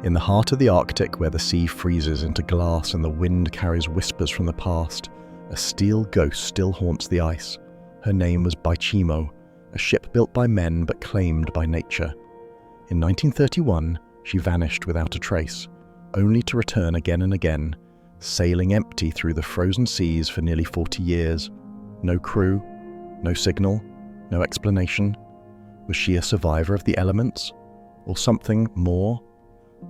In the heart of the Arctic, where the sea freezes into glass and the wind carries whispers from the past, a steel ghost still haunts the ice. Her name was Baychimo, a ship built by men but claimed by nature. In 1931, she vanished without a trace, only to return again and again, sailing empty through the frozen seas for nearly 40 years. No crew, no signal, no explanation. Was she a survivor of the elements? Or something more?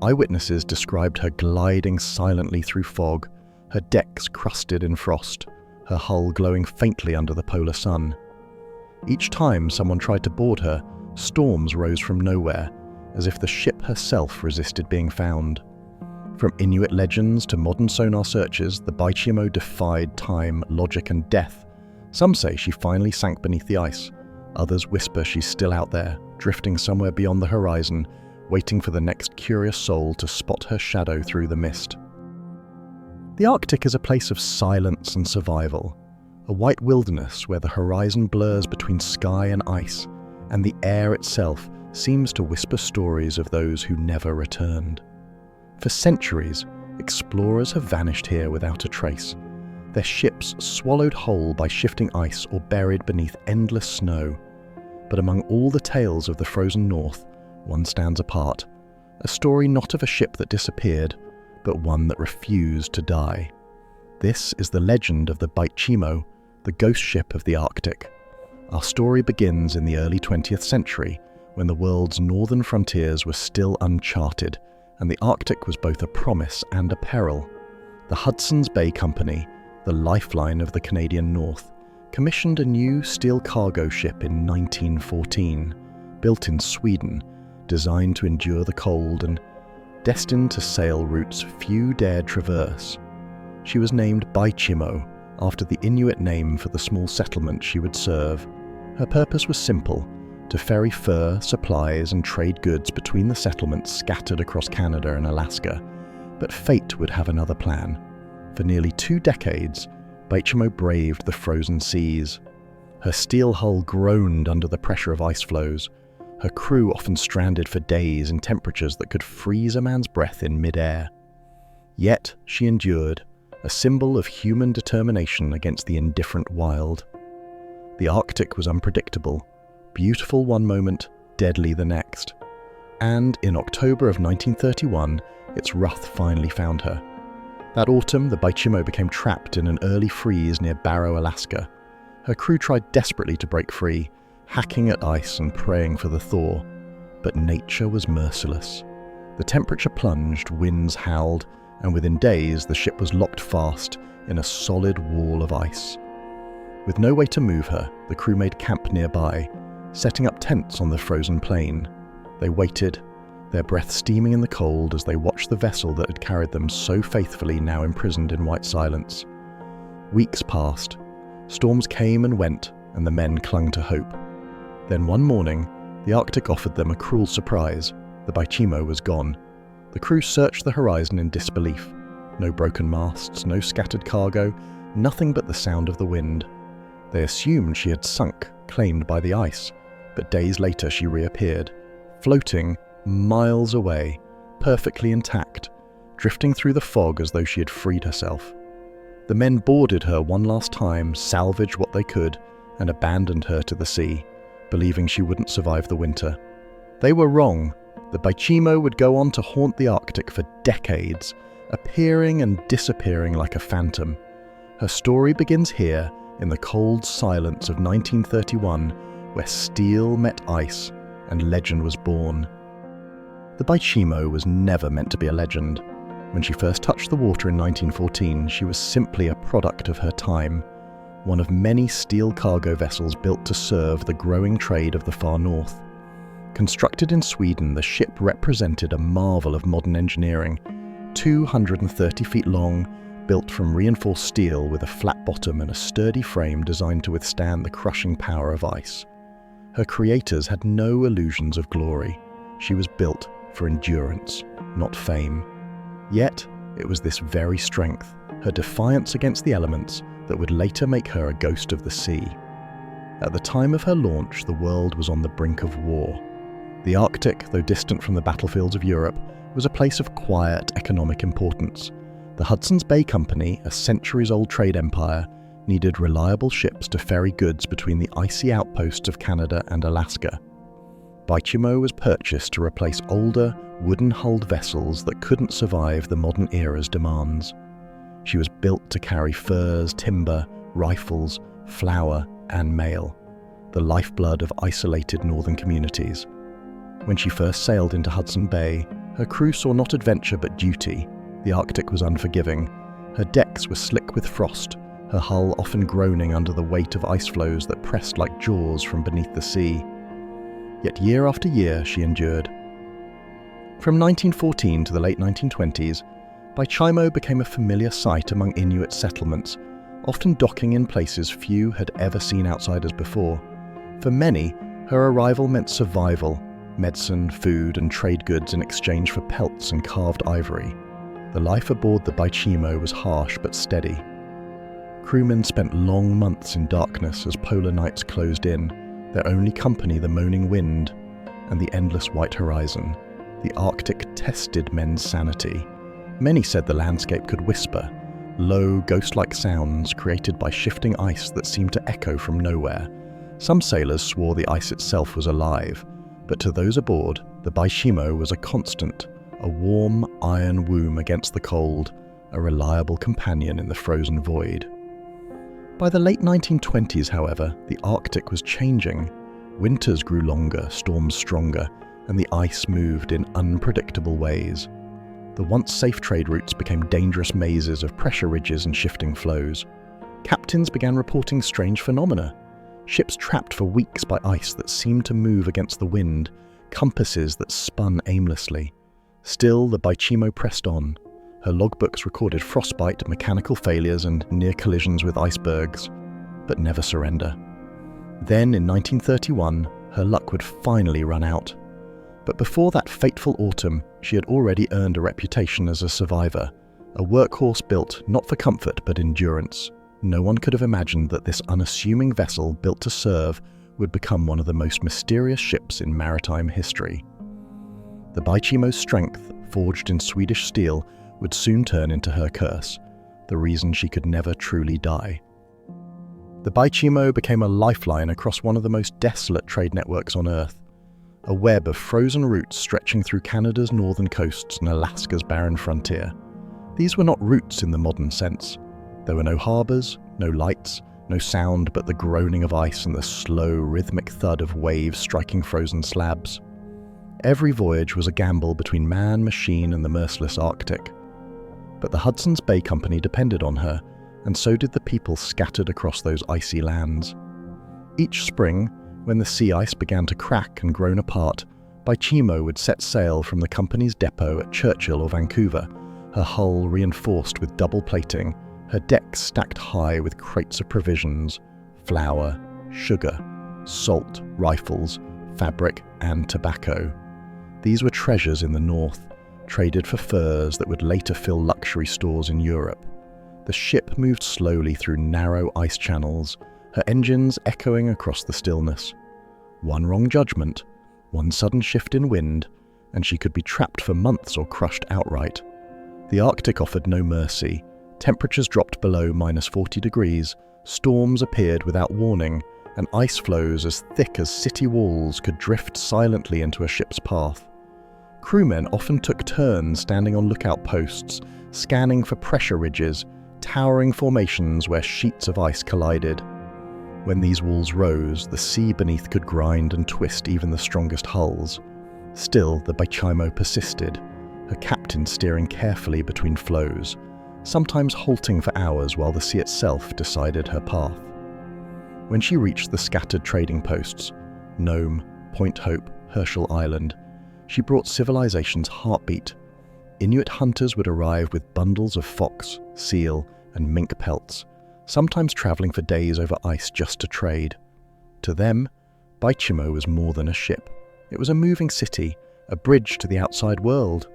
Eyewitnesses described her gliding silently through fog, her decks crusted in frost, her hull glowing faintly under the polar sun. Each time someone tried to board her, storms rose from nowhere, as if the ship herself resisted being found. From Inuit legends to modern sonar searches, the Baychimo defied time, logic and death. Some say she finally sank beneath the ice. Others whisper she's still out there, drifting somewhere beyond the horizon, waiting for the next curious soul to spot her shadow through the mist. The Arctic is a place of silence and survival, a white wilderness where the horizon blurs between sky and ice, and the air itself seems to whisper stories of those who never returned. For centuries, explorers have vanished here without a trace, their ships swallowed whole by shifting ice or buried beneath endless snow. But among all the tales of the frozen north, one stands apart, a story not of a ship that disappeared, but one that refused to die. This is the legend of the Baychimo, the ghost ship of the Arctic. Our story begins in the early 20th century, when the world's northern frontiers were still uncharted, and the Arctic was both a promise and a peril. The Hudson's Bay Company, the lifeline of the Canadian North, commissioned a new steel cargo ship in 1914, built in Sweden, designed to endure the cold and destined to sail routes few dared traverse. She was named Baychimo, after the Inuit name for the small settlement she would serve. Her purpose was simple: to ferry fur, supplies and trade goods between the settlements scattered across Canada and Alaska. But fate would have another plan. For nearly 2 decades, Baychimo braved the frozen seas. Her steel hull groaned under the pressure of ice floes, her crew often stranded for days in temperatures that could freeze a man's breath in mid-air. Yet she endured, a symbol of human determination against the indifferent wild. The Arctic was unpredictable, beautiful one moment, deadly the next. And in October of 1931, its wrath finally found her. That autumn, the Baychimo became trapped in an early freeze near Barrow, Alaska. Her crew tried desperately to break free, hacking at ice and praying for the thaw. But nature was merciless. The temperature plunged, winds howled, and within days the ship was locked fast in a solid wall of ice. With no way to move her, the crew made camp nearby, setting up tents on the frozen plain. They waited, their breath steaming in the cold as they watched the vessel that had carried them so faithfully now imprisoned in white silence. Weeks passed. Storms came and went, and the men clung to hope. Then one morning, the Arctic offered them a cruel surprise. The Baychimo was gone. The crew searched the horizon in disbelief. No broken masts, no scattered cargo, nothing but the sound of the wind. They assumed she had sunk, claimed by the ice, but days later she reappeared, floating miles away, perfectly intact, drifting through the fog as though she had freed herself. The men boarded her one last time, salvaged what they could, and abandoned her to the sea, believing she wouldn't survive the winter. They were wrong. The Baychimo would go on to haunt the Arctic for decades, appearing and disappearing like a phantom. Her story begins here, in the cold silence of 1931, where steel met ice and legend was born. The Baychimo was never meant to be a legend. When she first touched the water in 1914, she was simply a product of her time, one of many steel cargo vessels built to serve the growing trade of the far north. Constructed in Sweden, the ship represented a marvel of modern engineering, 230 feet long, built from reinforced steel with a flat bottom and a sturdy frame designed to withstand the crushing power of ice. Her creators had no illusions of glory. She was built for endurance, not fame. Yet, it was this very strength, her defiance against the elements, that would later make her a ghost of the sea. At the time of her launch, the world was on the brink of war. The Arctic, though distant from the battlefields of Europe, was a place of quiet economic importance. The Hudson's Bay Company, a centuries-old trade empire, needed reliable ships to ferry goods between the icy outposts of Canada and Alaska. Baychimo was purchased to replace older, wooden-hulled vessels that couldn't survive the modern era's demands. She was built to carry furs, timber, rifles, flour, and mail, the lifeblood of isolated northern communities. When she first sailed into Hudson Bay, her crew saw not adventure but duty. The Arctic was unforgiving. Her decks were slick with frost, her hull often groaning under the weight of ice floes that pressed like jaws from beneath the sea. Yet year after year she endured. From 1914 to the late 1920s, Baychimo became a familiar sight among Inuit settlements, often docking in places few had ever seen outsiders before. For many, her arrival meant survival, medicine, food, and trade goods in exchange for pelts and carved ivory. The life aboard the Baychimo was harsh but steady. Crewmen spent long months in darkness as polar nights closed in, their only company the moaning wind and the endless white horizon. The Arctic tested men's sanity. Many said the landscape could whisper, low, ghost-like sounds created by shifting ice that seemed to echo from nowhere. Some sailors swore the ice itself was alive, but to those aboard, the Baychimo was a constant, a warm iron womb against the cold, a reliable companion in the frozen void. By the late 1920s, however, the Arctic was changing. Winters grew longer, storms stronger, and the ice moved in unpredictable ways. The once safe trade routes became dangerous mazes of pressure ridges and shifting flows. Captains began reporting strange phenomena. Ships trapped for weeks by ice that seemed to move against the wind, compasses that spun aimlessly. Still, the Baychimo pressed on. Her logbooks recorded frostbite, mechanical failures, and near collisions with icebergs, but never surrender. Then, in 1931, her luck would finally run out. But before that fateful autumn, she had already earned a reputation as a survivor, a workhorse built not for comfort but endurance. No one could have imagined that this unassuming vessel built to serve would become one of the most mysterious ships in maritime history. The Baychimo's strength, forged in Swedish steel, would soon turn into her curse, the reason she could never truly die. The Baychimo became a lifeline across one of the most desolate trade networks on Earth, a web of frozen routes stretching through Canada's northern coasts and Alaska's barren frontier. These were not routes in the modern sense. There were no harbours, no lights, no sound but the groaning of ice and the slow, rhythmic thud of waves striking frozen slabs. Every voyage was a gamble between man, machine, and the merciless Arctic. But the Hudson's Bay Company depended on her, and so did the people scattered across those icy lands. Each spring, when the sea ice began to crack and groan apart, Baychimo would set sail from the company's depot at Churchill or Vancouver, her hull reinforced with double plating, her decks stacked high with crates of provisions, flour, sugar, salt, rifles, fabric, and tobacco. These were treasures in the north, traded for furs that would later fill luxury stores in Europe. The ship moved slowly through narrow ice channels, her engines echoing across the stillness. One wrong judgment, one sudden shift in wind, and she could be trapped for months or crushed outright. The Arctic offered no mercy. Temperatures dropped below -40 degrees, storms appeared without warning, and ice floes as thick as city walls could drift silently into a ship's path. Crewmen often took turns standing on lookout posts, scanning for pressure ridges, towering formations where sheets of ice collided. When these walls rose, the sea beneath could grind and twist even the strongest hulls. Still, the Baychimo persisted, her captain steering carefully between floes, sometimes halting for hours while the sea itself decided her path. When she reached the scattered trading posts, Nome, Point Hope, Herschel Island, she brought civilization's heartbeat. Inuit hunters would arrive with bundles of fox, seal, and mink pelts, sometimes traveling for days over ice just to trade. To them, Baychimo was more than a ship. It was a moving city, a bridge to the outside world.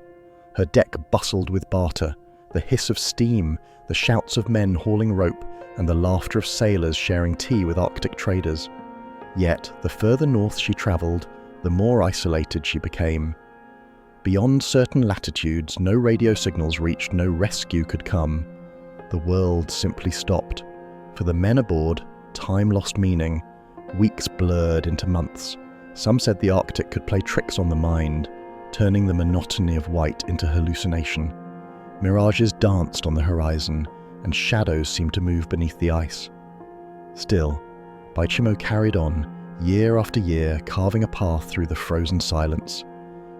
Her deck bustled with barter, the hiss of steam, the shouts of men hauling rope, and the laughter of sailors sharing tea with Arctic traders. Yet, the further north she travelled, the more isolated she became. Beyond certain latitudes, no radio signals reached, no rescue could come. The world simply stopped. For the men aboard, time lost meaning. Weeks blurred into months. Some said the Arctic could play tricks on the mind, turning the monotony of white into hallucination. Mirages danced on the horizon, and shadows seemed to move beneath the ice. Still, Baychimo carried on, year after year, carving a path through the frozen silence.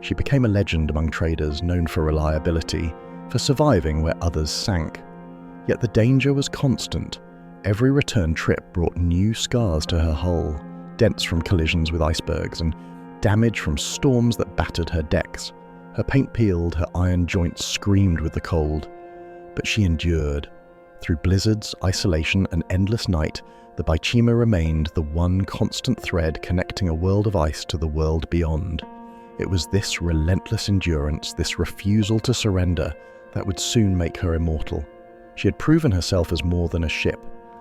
She became a legend among traders, known for reliability, for surviving where others sank. Yet the danger was constant. Every return trip brought new scars to her hull, dents from collisions with icebergs and damage from storms that battered her decks. Her paint peeled, her iron joints screamed with the cold. But she endured. Through blizzards, isolation, and endless night, the Baychimo remained the one constant thread connecting a world of ice to the world beyond. It was this relentless endurance, this refusal to surrender, that would soon make her immortal. She had proven herself as more than a ship.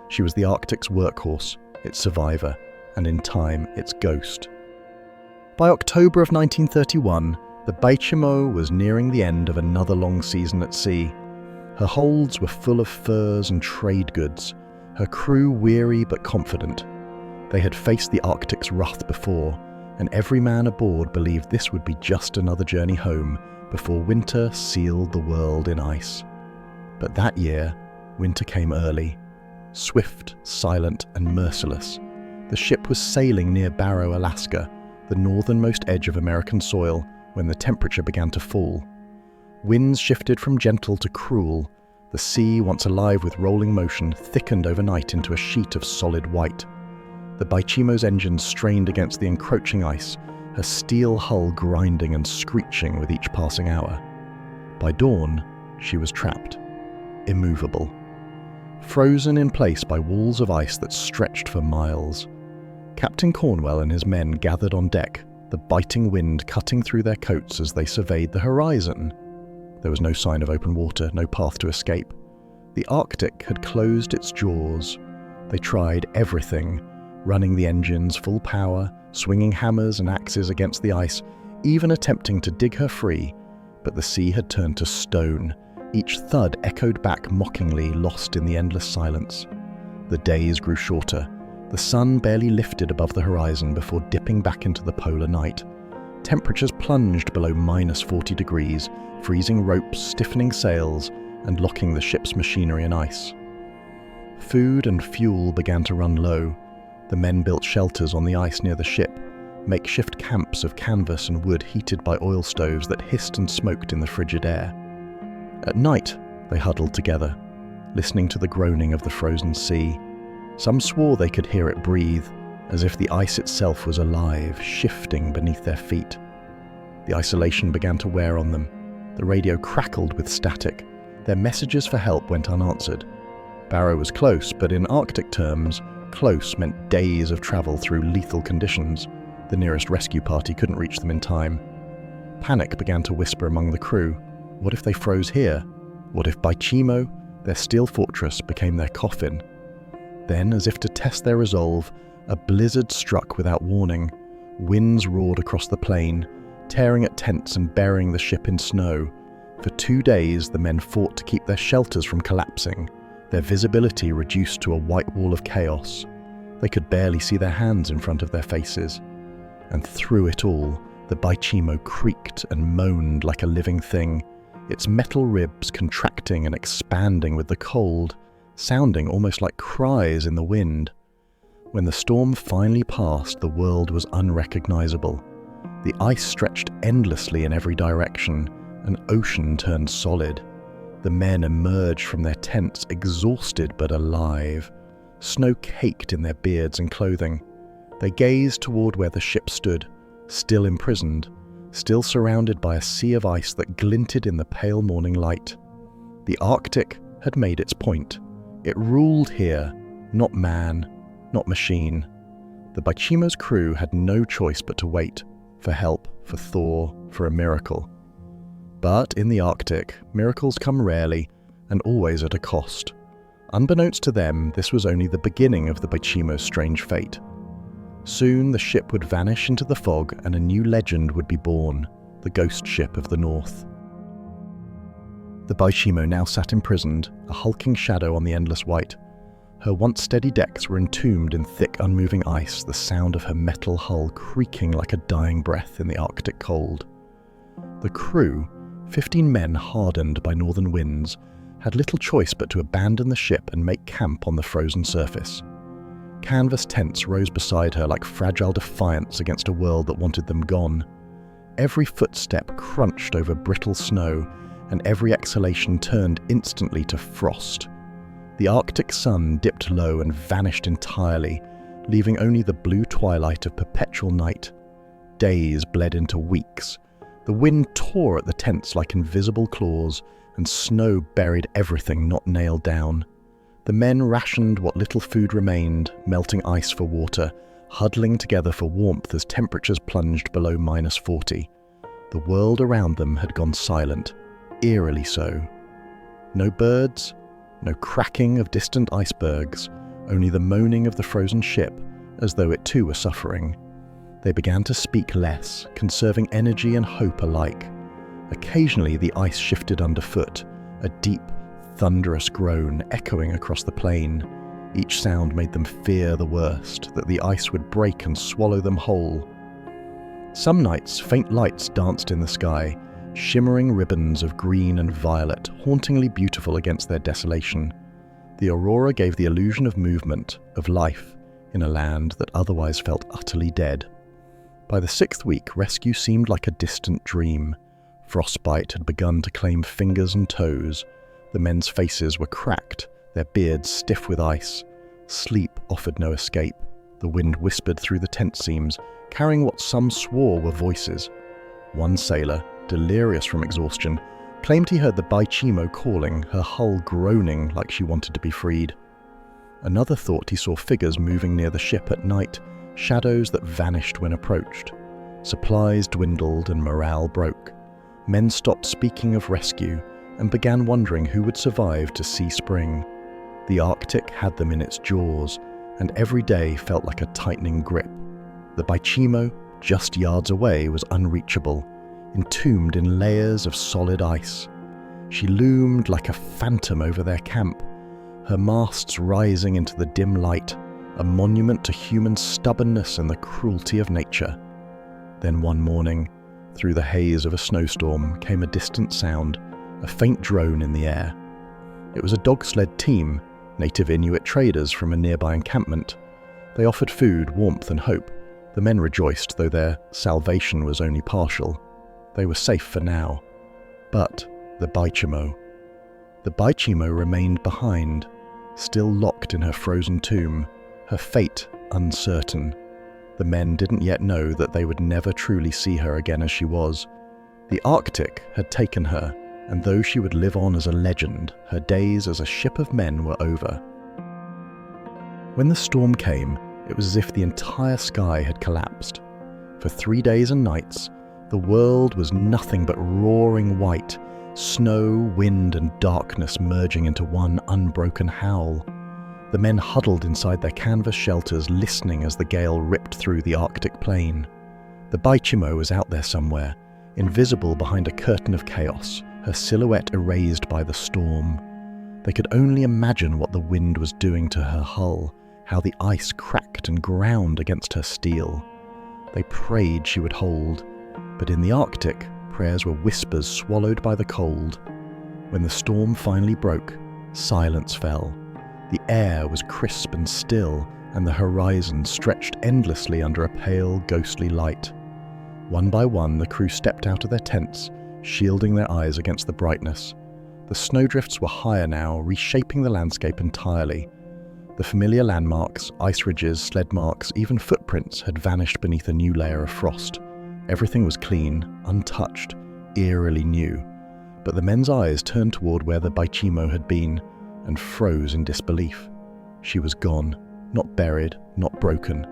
She was the Arctic's workhorse, its survivor, and in time, its ghost. By October of 1931, the Baychimo was nearing the end of another long season at sea. Her holds were full of furs and trade goods, her crew weary but confident. They had faced the Arctic's wrath before, and every man aboard believed this would be just another journey home before winter sealed the world in ice. But that year, winter came early, swift, silent, and merciless. The ship was sailing near Barrow, Alaska, the northernmost edge of American soil, when the temperature began to fall. Winds shifted from gentle to cruel. The sea, once alive with rolling motion, thickened overnight into a sheet of solid white. The Baychimo's engines strained against the encroaching ice, her steel hull grinding and screeching with each passing hour. By dawn, she was trapped, immovable, frozen in place by walls of ice that stretched for miles. Captain Cornwell and his men gathered on deck, the biting wind cutting through their coats as they surveyed the horizon. There was no sign of open water, no path to escape. The Arctic had closed its jaws. They tried everything, running the engines full power, swinging hammers and axes against the ice, even attempting to dig her free, but the sea had turned to stone. Each thud echoed back mockingly, lost in the endless silence. The days grew shorter. The sun barely lifted above the horizon before dipping back into the polar night. Temperatures plunged below -40 degrees, freezing ropes, stiffening sails, and locking the ship's machinery in ice. Food and fuel began to run low. The men built shelters on the ice near the ship, makeshift camps of canvas and wood heated by oil stoves that hissed and smoked in the frigid air. At night, they huddled together, listening to the groaning of the frozen sea. Some swore they could hear it breathe, as if the ice itself was alive, shifting beneath their feet. The isolation began to wear on them. The radio crackled with static. Their messages for help went unanswered. Barrow was close, but in Arctic terms, close meant days of travel through lethal conditions. The nearest rescue party couldn't reach them in time. Panic began to whisper among the crew. What if they froze here? What if Baychimo, their steel fortress, became their coffin? Then, as if to test their resolve, a blizzard struck without warning. Winds roared across the plain, tearing at tents and burying the ship in snow. For 2 days, the men fought to keep their shelters from collapsing, their visibility reduced to a white wall of chaos. They could barely see their hands in front of their faces. And through it all, the Baychimo creaked and moaned like a living thing, its metal ribs contracting and expanding with the cold, sounding almost like cries in the wind. When the storm finally passed, the world was unrecognizable. The ice stretched endlessly in every direction, an ocean turned solid. The men emerged from their tents exhausted but alive. Snow caked in their beards and clothing. They gazed toward where the ship stood, still imprisoned, still surrounded by a sea of ice that glinted in the pale morning light. The Arctic had made its point. It ruled here, not man, not machine. The Baychimo's crew had no choice but to wait, for help, for thaw, for a miracle. But in the Arctic, miracles come rarely, and always at a cost. Unbeknownst to them, this was only the beginning of the Baychimo's strange fate. Soon the ship would vanish into the fog and a new legend would be born, the ghost ship of the north. The Baychimo now sat imprisoned, a hulking shadow on the endless white. Her once steady decks were entombed in thick, unmoving ice, the sound of her metal hull creaking like a dying breath in the Arctic cold. The crew, 15 men hardened by northern winds, had little choice but to abandon the ship and make camp on the frozen surface. Canvas tents rose beside her like fragile defiance against a world that wanted them gone. Every footstep crunched over brittle snow, and every exhalation turned instantly to frost. The Arctic sun dipped low and vanished entirely, leaving only the blue twilight of perpetual night. Days bled into weeks. The wind tore at the tents like invisible claws, and snow buried everything not nailed down. The men rationed what little food remained, melting ice for water, huddling together for warmth as temperatures plunged below -40. The world around them had gone silent, eerily so. No birds, no cracking of distant icebergs, only the moaning of the frozen ship, as though it too were suffering. They began to speak less, conserving energy and hope alike. Occasionally the ice shifted underfoot, a deep, thunderous groan echoing across the plain. Each sound made them fear the worst, that the ice would break and swallow them whole. Some nights faint lights danced in the sky, shimmering ribbons of green and violet, hauntingly beautiful against their desolation. The aurora gave the illusion of movement, of life, in a land that otherwise felt utterly dead. By the 6th week, rescue seemed like a distant dream. Frostbite had begun to claim fingers and toes. The men's faces were cracked, their beards stiff with ice. Sleep offered no escape. The wind whispered through the tent seams, carrying what some swore were voices. One sailor, delirious from exhaustion, claimed he heard the Baychimo calling, her hull groaning like she wanted to be freed. Another thought he saw figures moving near the ship at night, shadows that vanished when approached. Supplies dwindled and morale broke. Men stopped speaking of rescue and began wondering who would survive to see spring. The Arctic had them in its jaws, and every day felt like a tightening grip. The Baychimo, just yards away, was unreachable, entombed in layers of solid ice. She loomed like a phantom over their camp, her masts rising into the dim light, a monument to human stubbornness and the cruelty of nature. Then one morning, through the haze of a snowstorm, came a distant sound, a faint drone in the air. It was a dog-sled team, native Inuit traders from a nearby encampment. They offered food, warmth and hope. The men rejoiced, though their salvation was only partial. They were safe for now. But the Baychimo. The Baychimo remained behind, still locked in her frozen tomb, her fate uncertain. The men didn't yet know that they would never truly see her again as she was. The Arctic had taken her, and though she would live on as a legend, her days as a ship of men were over. When the storm came, it was as if the entire sky had collapsed. For 3 days and nights, the world was nothing but roaring white, snow, wind and darkness merging into one unbroken howl. The men huddled inside their canvas shelters, listening as the gale ripped through the Arctic plain. The Baychimo was out there somewhere, invisible behind a curtain of chaos, her silhouette erased by the storm. They could only imagine what the wind was doing to her hull, how the ice cracked and ground against her steel. They prayed she would hold, but in the Arctic, prayers were whispers swallowed by the cold. When the storm finally broke, silence fell. The air was crisp and still, and the horizon stretched endlessly under a pale, ghostly light. One by one, the crew stepped out of their tents, shielding their eyes against the brightness. The snowdrifts were higher now, reshaping the landscape entirely. The familiar landmarks, ice ridges, sled marks, even footprints had vanished beneath a new layer of frost. Everything was clean, untouched, eerily new. But the men's eyes turned toward where the Baychimo had been, and froze in disbelief. She was gone, not buried, not broken,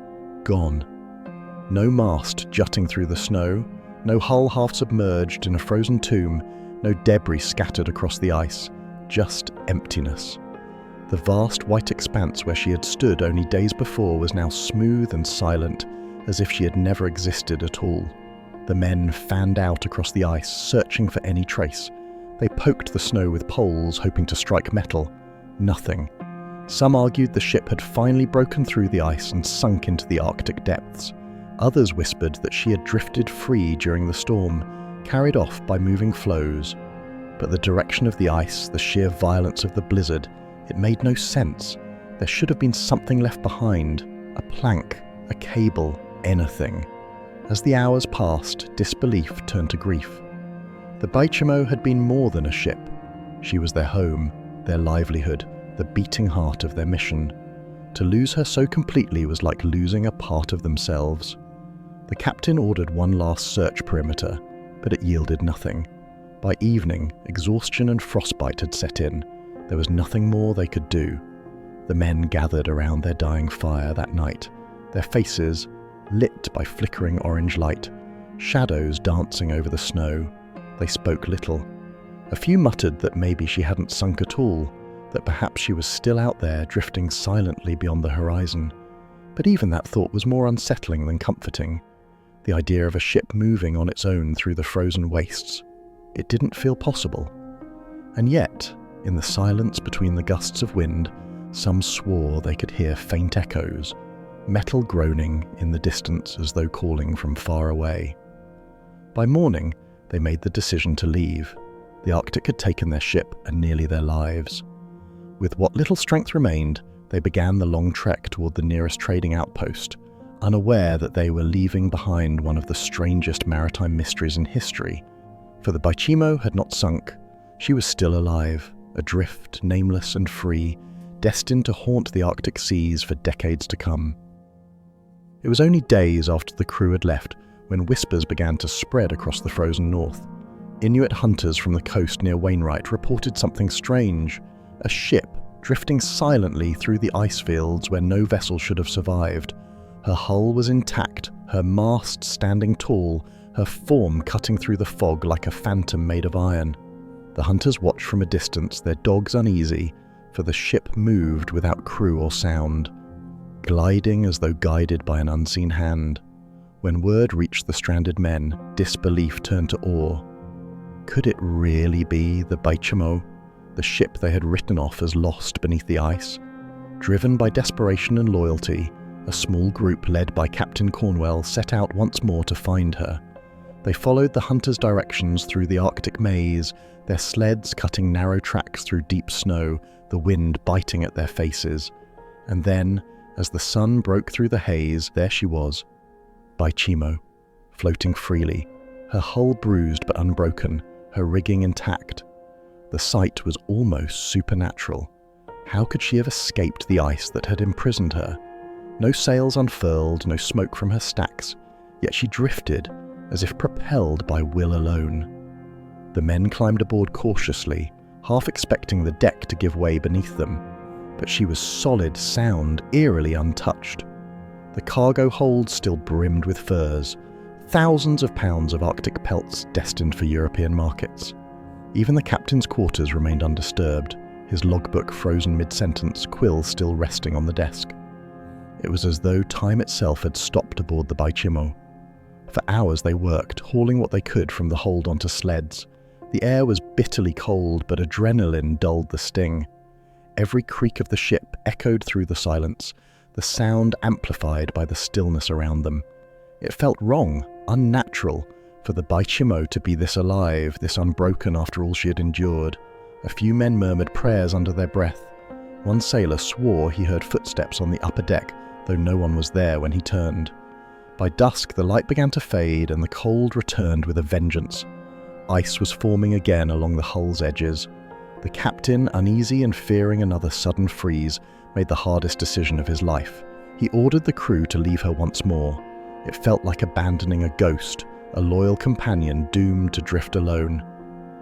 gone. No mast jutting through the snow, no hull half submerged in a frozen tomb, no debris scattered across the ice, just emptiness. The vast white expanse where she had stood only days before was now smooth and silent, as if she had never existed at all. The men fanned out across the ice, searching for any trace. They poked the snow with poles, hoping to strike metal. Nothing. Some argued the ship had finally broken through the ice and sunk into the Arctic depths. Others whispered that she had drifted free during the storm, carried off by moving floes. But the direction of the ice, the sheer violence of the blizzard, it made no sense. There should have been something left behind. A plank, a cable, anything. As the hours passed, disbelief turned to grief. The Baychimo had been more than a ship. She was their home, their livelihood, the beating heart of their mission. To lose her so completely was like losing a part of themselves. The captain ordered one last search perimeter, but it yielded nothing. By evening, exhaustion and frostbite had set in. There was nothing more they could do. The men gathered around their dying fire that night, their faces lit by flickering orange light, shadows dancing over the snow. They spoke little. A few muttered that maybe she hadn't sunk at all, that perhaps she was still out there drifting silently beyond the horizon. But even that thought was more unsettling than comforting. The idea of a ship moving on its own through the frozen wastes. It didn't feel possible. And yet, in the silence between the gusts of wind, some swore they could hear faint echoes, metal groaning in the distance as though calling from far away. By morning, they made the decision to leave. The Arctic had taken their ship and nearly their lives. With what little strength remained, they began the long trek toward the nearest trading outpost, unaware that they were leaving behind one of the strangest maritime mysteries in history. For the Baychimo had not sunk. She was still alive, adrift, nameless and free, destined to haunt the Arctic seas for decades to come. It was only days after the crew had left when whispers began to spread across the frozen north. Inuit hunters from the coast near Wainwright reported something strange. A ship drifting silently through the ice fields where no vessel should have survived. Her hull was intact, her mast standing tall, her form cutting through the fog like a phantom made of iron. The hunters watched from a distance, their dogs uneasy, for the ship moved without crew or sound, gliding as though guided by an unseen hand. When word reached the stranded men, disbelief turned to awe. Could it really be the Baychimo, the ship they had written off as lost beneath the ice? Driven by desperation and loyalty, a small group led by Captain Cornwell set out once more to find her. They followed the hunters' directions through the Arctic maze, their sleds cutting narrow tracks through deep snow, the wind biting at their faces. And then, as the sun broke through the haze, there she was, Baychimo, floating freely, her hull bruised but unbroken, her rigging intact. The sight was almost supernatural. How could she have escaped the ice that had imprisoned her? No sails unfurled, no smoke from her stacks, yet she drifted, as if propelled by will alone. The men climbed aboard cautiously, half expecting the deck to give way beneath them, but she was solid, sound, eerily untouched. The cargo hold still brimmed with furs, thousands of pounds of Arctic pelts destined for European markets. Even the captain's quarters remained undisturbed, his logbook frozen mid-sentence, quill still resting on the desk. It was as though time itself had stopped aboard the Baychimo. For hours they worked, hauling what they could from the hold onto sleds. The air was bitterly cold, but adrenaline dulled the sting. Every creak of the ship echoed through the silence, the sound amplified by the stillness around them. It felt wrong, unnatural, for the Baychimo to be this alive, this unbroken after all she had endured. A few men murmured prayers under their breath. One sailor swore he heard footsteps on the upper deck, though no one was there when he turned. By dusk, the light began to fade and the cold returned with a vengeance. Ice was forming again along the hull's edges. The captain, uneasy and fearing another sudden freeze, made the hardest decision of his life. He ordered the crew to leave her once more. It felt like abandoning a ghost, a loyal companion doomed to drift alone.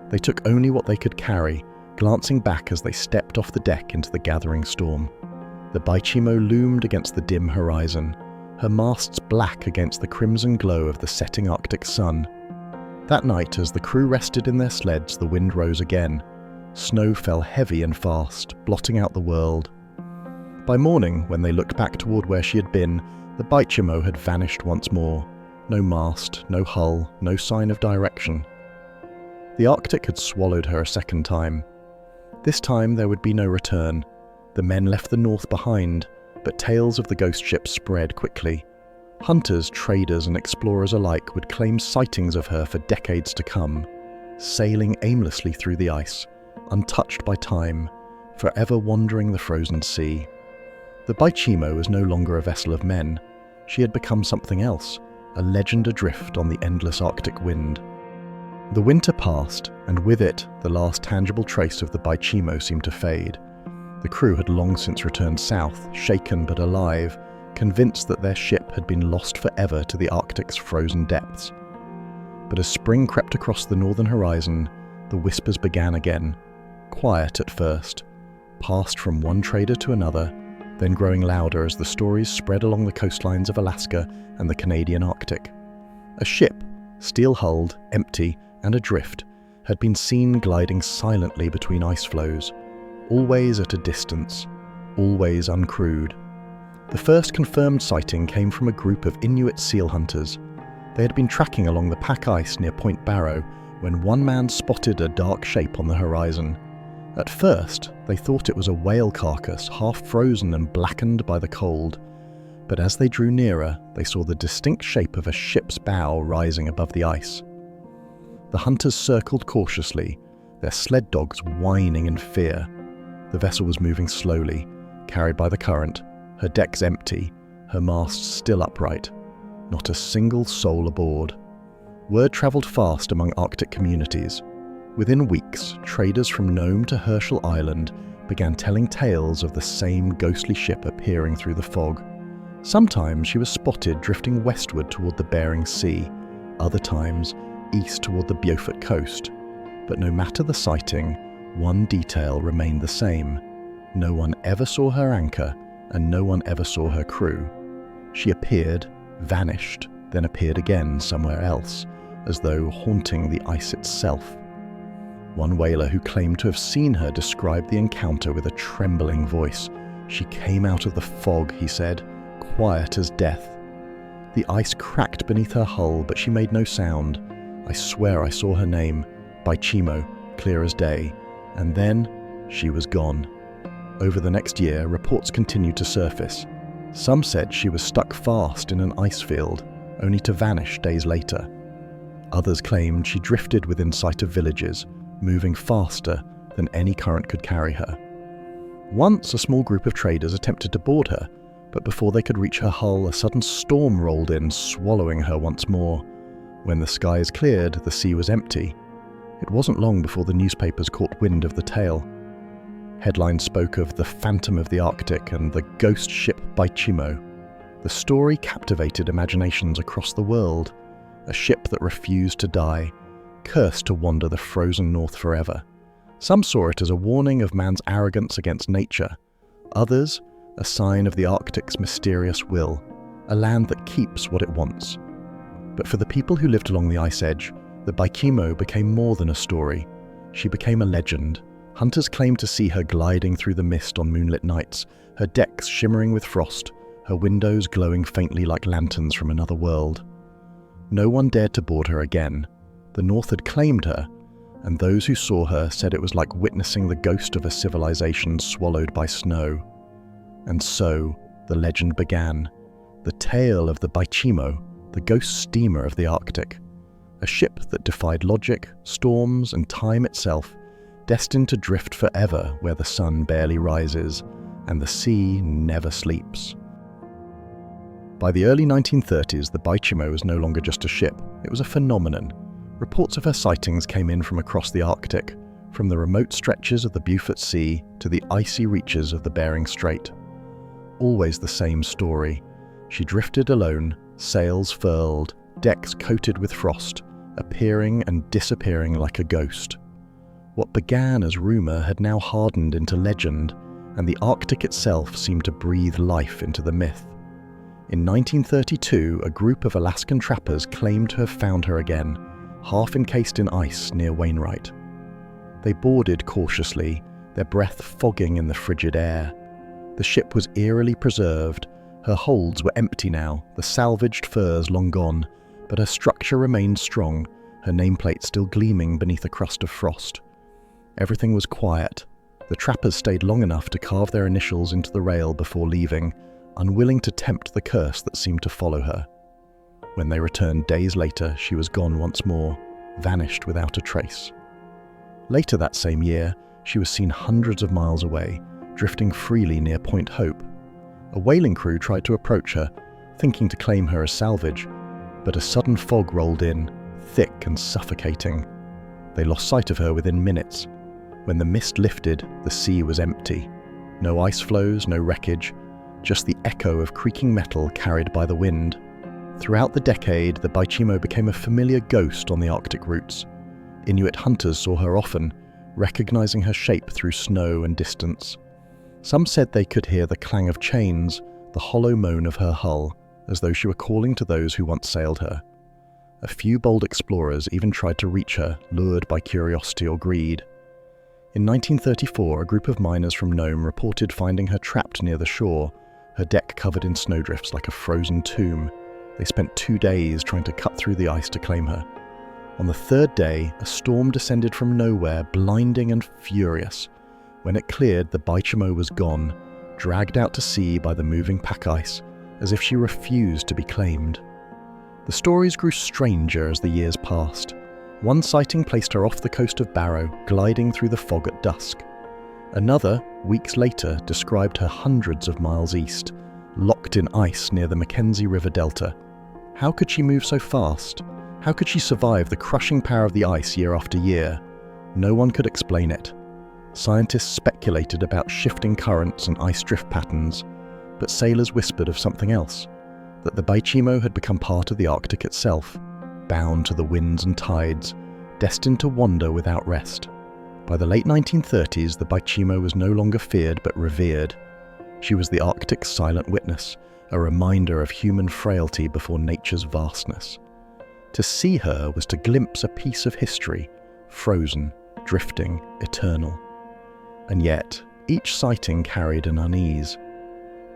They took only what they could carry, glancing back as they stepped off the deck into the gathering storm. The Baychimo loomed against the dim horizon, her masts black against the crimson glow of the setting Arctic sun. That night, as the crew rested in their sleds, the wind rose again. Snow fell heavy and fast, blotting out the world. By morning, when they looked back toward where she had been, the Baychimo had vanished once more. No mast, no hull, no sign of direction. The Arctic had swallowed her a second time. This time there would be no return. The men left the north behind, but tales of the ghost ship spread quickly. Hunters, traders, and explorers alike would claim sightings of her for decades to come, sailing aimlessly through the ice, untouched by time, forever wandering the frozen sea. The Baychimo was no longer a vessel of men. She had become something else, a legend adrift on the endless Arctic wind. The winter passed, and with it, the last tangible trace of the Baychimo seemed to fade. The crew had long since returned south, shaken but alive, convinced that their ship had been lost forever to the Arctic's frozen depths. But as spring crept across the northern horizon, the whispers began again, quiet at first, passed from one trader to another, then growing louder as the stories spread along the coastlines of Alaska and the Canadian Arctic. A ship, steel-hulled, empty, and adrift, had been seen gliding silently between ice floes, always at a distance, always uncrewed. The first confirmed sighting came from a group of Inuit seal hunters. They had been tracking along the pack ice near Point Barrow when one man spotted a dark shape on the horizon. At first, they thought it was a whale carcass, half frozen and blackened by the cold. But as they drew nearer, they saw the distinct shape of a ship's bow rising above the ice. The hunters circled cautiously, their sled dogs whining in fear. The vessel was moving slowly, carried by the current, her decks empty, her masts still upright. Not a single soul aboard. Word travelled fast among Arctic communities. Within weeks, traders from Nome to Herschel Island began telling tales of the same ghostly ship appearing through the fog. Sometimes she was spotted drifting westward toward the Bering Sea, other times east toward the Beaufort coast. But no matter the sighting, one detail remained the same. No one ever saw her anchor, and no one ever saw her crew. She appeared, vanished, then appeared again somewhere else, as though haunting the ice itself. One whaler who claimed to have seen her described the encounter with a trembling voice. She came out of the fog, he said, quiet as death. The ice cracked beneath her hull, but she made no sound. I swear I saw her name, Baychimo, clear as day, and then she was gone. Over the next year, reports continued to surface. Some said she was stuck fast in an ice field, only to vanish days later. Others claimed she drifted within sight of villages, moving faster than any current could carry her. Once a small group of traders attempted to board her, but before they could reach her hull, a sudden storm rolled in, swallowing her once more. When the skies cleared, the sea was empty. It wasn't long before the newspapers caught wind of the tale. Headlines spoke of the Phantom of the Arctic and the ghost ship Baychimo. The story captivated imaginations across the world. A ship that refused to die, cursed to wander the frozen north forever. Some saw it as a warning of man's arrogance against nature. Others, a sign of the Arctic's mysterious will, a land that keeps what it wants. But for the people who lived along the ice edge, the Baychimo became more than a story. She became a legend. Hunters claimed to see her gliding through the mist on moonlit nights, her decks shimmering with frost, her windows glowing faintly like lanterns from another world. No one dared to board her again. The North had claimed her, and those who saw her said it was like witnessing the ghost of a civilization swallowed by snow. And so, the legend began. The tale of the Baychimo, the ghost steamer of the Arctic. A ship that defied logic, storms, and time itself, destined to drift forever where the sun barely rises and the sea never sleeps. By the early 1930s, the Baychimo was no longer just a ship, it was a phenomenon. Reports of her sightings came in from across the Arctic, from the remote stretches of the Beaufort Sea to the icy reaches of the Bering Strait. Always the same story. She drifted alone, sails furled, decks coated with frost, appearing and disappearing like a ghost. What began as rumour had now hardened into legend, and the Arctic itself seemed to breathe life into the myth. In 1932, a group of Alaskan trappers claimed to have found her again, half encased in ice near Wainwright. They boarded cautiously, their breath fogging in the frigid air. The ship was eerily preserved. Her holds were empty now, the salvaged furs long gone, but her structure remained strong, her nameplate still gleaming beneath a crust of frost. Everything was quiet. The trappers stayed long enough to carve their initials into the rail before leaving, unwilling to tempt the curse that seemed to follow her. When they returned days later, she was gone once more, vanished without a trace. Later that same year, she was seen hundreds of miles away, drifting freely near Point Hope. A whaling crew tried to approach her, thinking to claim her as salvage, but a sudden fog rolled in, thick and suffocating. They lost sight of her within minutes. When the mist lifted, the sea was empty. No ice floes, no wreckage, just the echo of creaking metal carried by the wind. Throughout the decade, the Baychimo became a familiar ghost on the Arctic routes. Inuit hunters saw her often, recognizing her shape through snow and distance. Some said they could hear the clang of chains, the hollow moan of her hull, as though she were calling to those who once sailed her. A few bold explorers even tried to reach her, lured by curiosity or greed. In 1934, a group of miners from Nome reported finding her trapped near the shore, her deck covered in snowdrifts like a frozen tomb. They spent 2 days trying to cut through the ice to claim her. On the third day, a storm descended from nowhere, blinding and furious. When it cleared, the Baychimo was gone, dragged out to sea by the moving pack ice, as if she refused to be claimed. The stories grew stranger as the years passed. One sighting placed her off the coast of Barrow, gliding through the fog at dusk. Another, weeks later, described her hundreds of miles east, locked in ice near the Mackenzie River Delta. How could she move so fast? How could she survive the crushing power of the ice year after year? No one could explain it. Scientists speculated about shifting currents and ice drift patterns, but sailors whispered of something else, that the Baychimo had become part of the Arctic itself, bound to the winds and tides, destined to wander without rest. By the late 1930s, the Baychimo was no longer feared but revered. She was the Arctic's silent witness, a reminder of human frailty before nature's vastness. To see her was to glimpse a piece of history, frozen, drifting, eternal. And yet, each sighting carried an unease.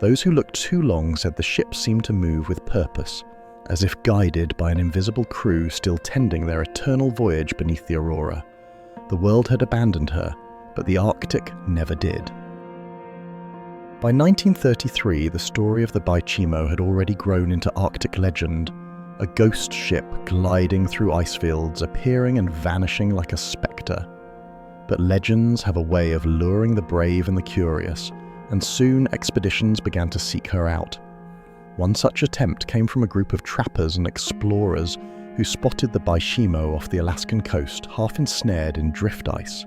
Those who looked too long said the ship seemed to move with purpose, as if guided by an invisible crew still tending their eternal voyage beneath the aurora. The world had abandoned her, but the Arctic never did. By 1933, the story of the Baychimo had already grown into Arctic legend, a ghost ship gliding through ice fields, appearing and vanishing like a spectre. But legends have a way of luring the brave and the curious, and soon expeditions began to seek her out. One such attempt came from a group of trappers and explorers who spotted the Baychimo off the Alaskan coast, half ensnared in drift ice.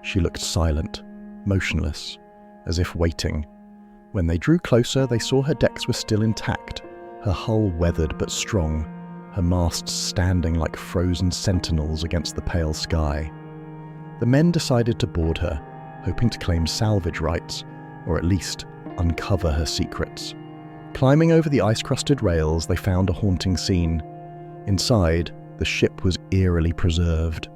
She looked silent, motionless, as if waiting. When they drew closer, they saw her decks were still intact, her hull weathered but strong, her masts standing like frozen sentinels against the pale sky. The men decided to board her, hoping to claim salvage rights, or at least uncover her secrets. Climbing over the ice-crusted rails, they found a haunting scene. Inside, the ship was eerily preserved.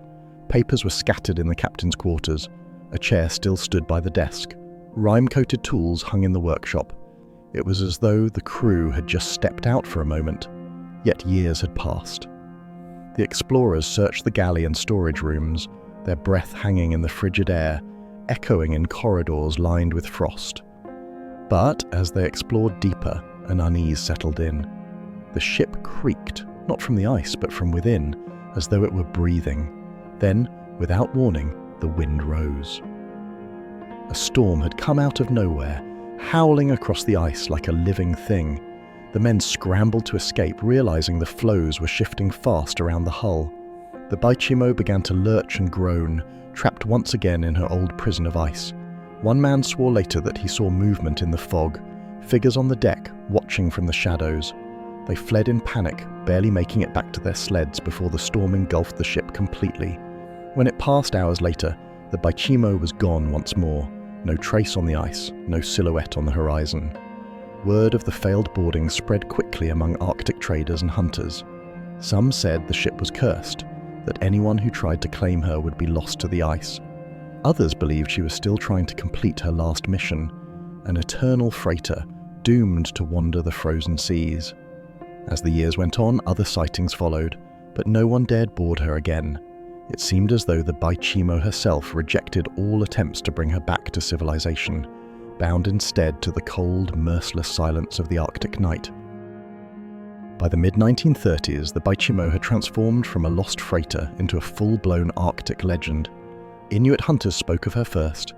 Papers were scattered in the captain's quarters. A chair still stood by the desk. Rime-coated tools hung in the workshop. It was as though the crew had just stepped out for a moment, yet years had passed. The explorers searched the galley and storage rooms, their breath hanging in the frigid air, echoing in corridors lined with frost. But as they explored deeper, an unease settled in. The ship creaked, not from the ice but from within, as though it were breathing. Then, without warning, the wind rose. A storm had come out of nowhere, howling across the ice like a living thing. The men scrambled to escape, realizing the floes were shifting fast around the hull. The Baychimo began to lurch and groan, trapped once again in her old prison of ice. One man swore later that he saw movement in the fog, figures on the deck, watching from the shadows. They fled in panic, barely making it back to their sleds before the storm engulfed the ship completely. When it passed hours later, the Baychimo was gone once more. No trace on the ice, no silhouette on the horizon. Word of the failed boarding spread quickly among Arctic traders and hunters. Some said the ship was cursed, that anyone who tried to claim her would be lost to the ice. Others believed she was still trying to complete her last mission, an eternal freighter doomed to wander the frozen seas. As the years went on, other sightings followed, but no one dared board her again. It seemed as though the Baychimo herself rejected all attempts to bring her back to civilization, bound instead to the cold, merciless silence of the Arctic night. By the mid-1930s, the Baychimo had transformed from a lost freighter into a full-blown Arctic legend. Inuit hunters spoke of her first,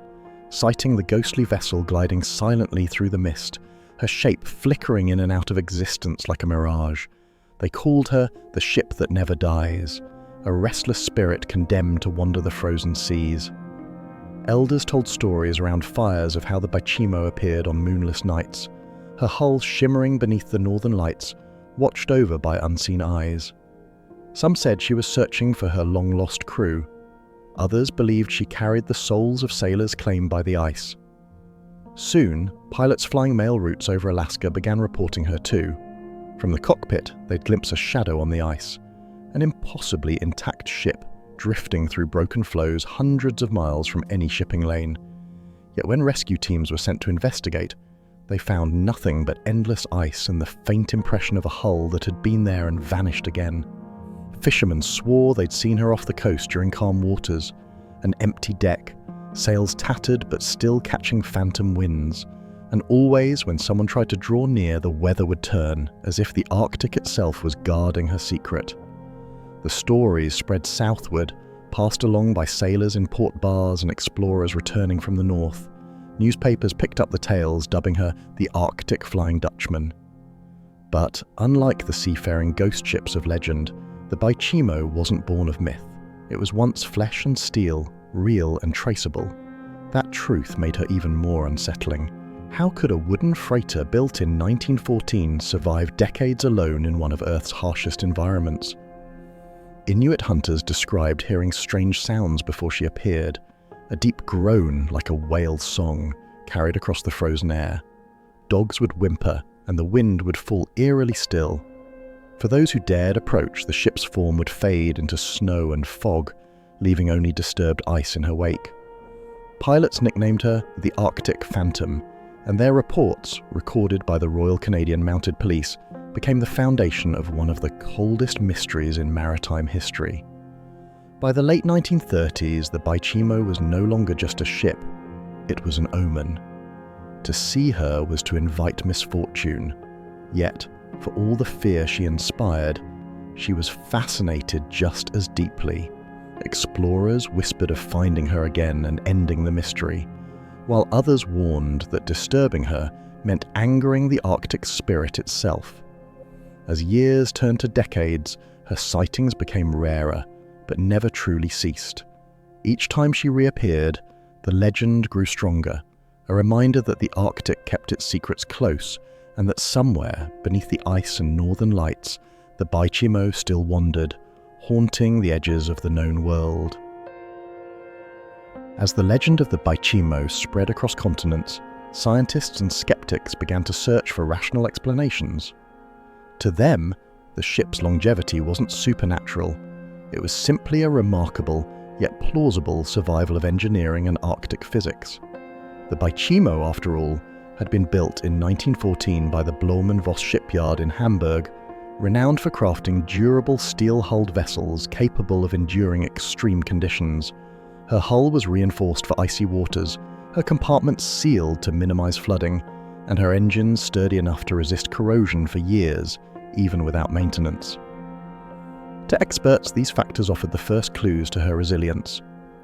citing the ghostly vessel gliding silently through the mist, her shape flickering in and out of existence like a mirage. They called her the ship that never dies, a restless spirit condemned to wander the frozen seas. Elders told stories around fires of how the Baychimo appeared on moonless nights, her hull shimmering beneath the northern lights, watched over by unseen eyes. Some said she was searching for her long-lost crew. Others believed she carried the souls of sailors claimed by the ice. Soon, pilots flying mail routes over Alaska began reporting her too. From the cockpit, they'd glimpse a shadow on the ice, an impossibly intact ship drifting through broken floes hundreds of miles from any shipping lane. Yet when rescue teams were sent to investigate, they found nothing but endless ice and the faint impression of a hull that had been there and vanished again. Fishermen swore they'd seen her off the coast during calm waters, an empty deck, sails tattered but still catching phantom winds, and always when someone tried to draw near, the weather would turn, as if the Arctic itself was guarding her secret. The stories spread southward, passed along by sailors in port bars and explorers returning from the north. Newspapers picked up the tales, dubbing her the Arctic Flying Dutchman. But unlike the seafaring ghost ships of legend, the Baychimo wasn't born of myth. It was once flesh and steel, real and traceable. That truth made her even more unsettling. How could a wooden freighter built in 1914 survive decades alone in one of Earth's harshest environments? Inuit hunters described hearing strange sounds before she appeared, a deep groan like a whale's song carried across the frozen air. Dogs would whimper, and the wind would fall eerily still. For those who dared approach, the ship's form would fade into snow and fog, leaving only disturbed ice in her wake. Pilots nicknamed her the Arctic Phantom, and their reports, recorded by the Royal Canadian Mounted Police, became the foundation of one of the coldest mysteries in maritime history. By the late 1930s, the Baychimo was no longer just a ship, it was an omen. To see her was to invite misfortune, yet, for all the fear she inspired, she was fascinated just as deeply. Explorers whispered of finding her again and ending the mystery, while others warned that disturbing her meant angering the Arctic spirit itself. As years turned to decades, her sightings became rarer, but never truly ceased. Each time she reappeared, the legend grew stronger, a reminder that the Arctic kept its secrets close, and that somewhere, beneath the ice and northern lights, the Baychimo still wandered, haunting the edges of the known world. As the legend of the Baychimo spread across continents, scientists and skeptics began to search for rational explanations. To them, the ship's longevity wasn't supernatural. It was simply a remarkable, yet plausible survival of engineering and Arctic physics. The Baychimo, after all, had been built in 1914 by the Blohm & Voss shipyard in Hamburg, renowned for crafting durable steel-hulled vessels capable of enduring extreme conditions. Her hull was reinforced for icy waters, her compartments sealed to minimize flooding, and her engines sturdy enough to resist corrosion for years, even without maintenance. To experts, these factors offered the first clues to her resilience.